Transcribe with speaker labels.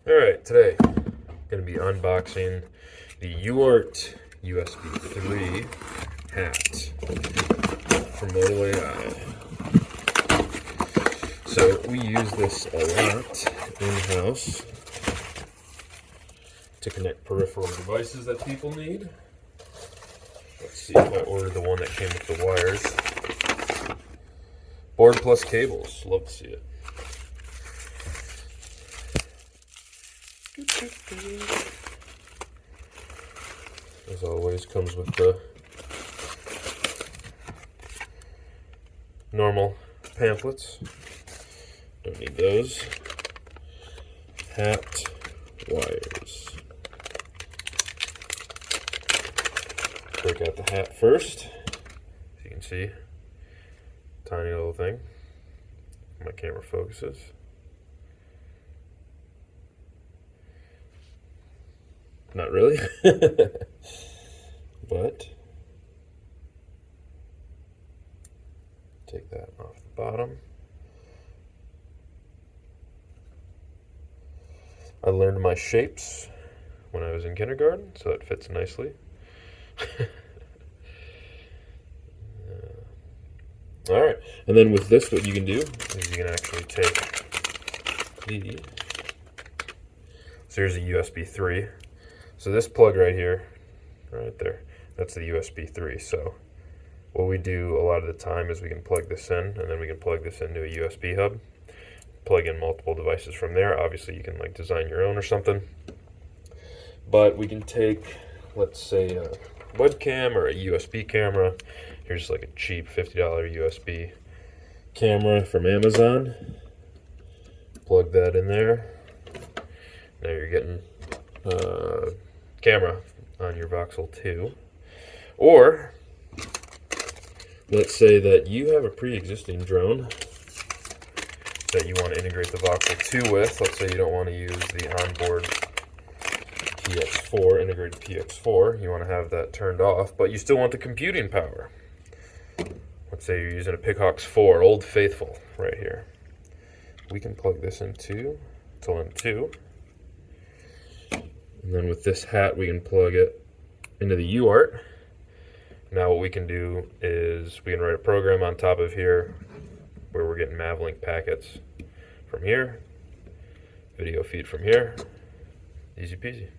Speaker 1: Alright, today I'm going to be unboxing the UART USB 3 hat from Moto AI. So we use this a lot in-house to connect peripheral devices that people need. Let's see if I ordered the one that came with the wires. Board plus cables, love to see it. As always, comes with the normal pamphlets. Don't need those. Hat, wires. Break out the hat first. As you can see, tiny little thing. My camera focuses. Not really, but take that off the bottom. I learned my shapes when I was in kindergarten, so it fits nicely. All right, and then with this, what you can do is you can actually take the, so here's a USB 3. So this plug right here, right there, that's the USB 3. So what we do a lot of the time is we can plug this in, and then we can plug this into a USB hub, plug in multiple devices from there. Obviously you can like design your own or something, but we can take, let's say, a webcam or a USB camera. Here's like a cheap $50 USB camera from Amazon. Plug that in there. Now you're getting camera on your VOXL 2. Or let's say that you have a pre-existing drone that you want to integrate the VOXL 2 with. Let's say you don't want to use the onboard PX4, integrated PX4. You want to have that turned off, but you still want the computing power. Let's say you're using a Pique 4, Old Faithful, right here. We can plug this into LM2. And then with this hat, we can plug it into the UART. Now what we can do is we can write a program on top of here where we're getting Mavlink packets from here, video feed from here. Easy peasy.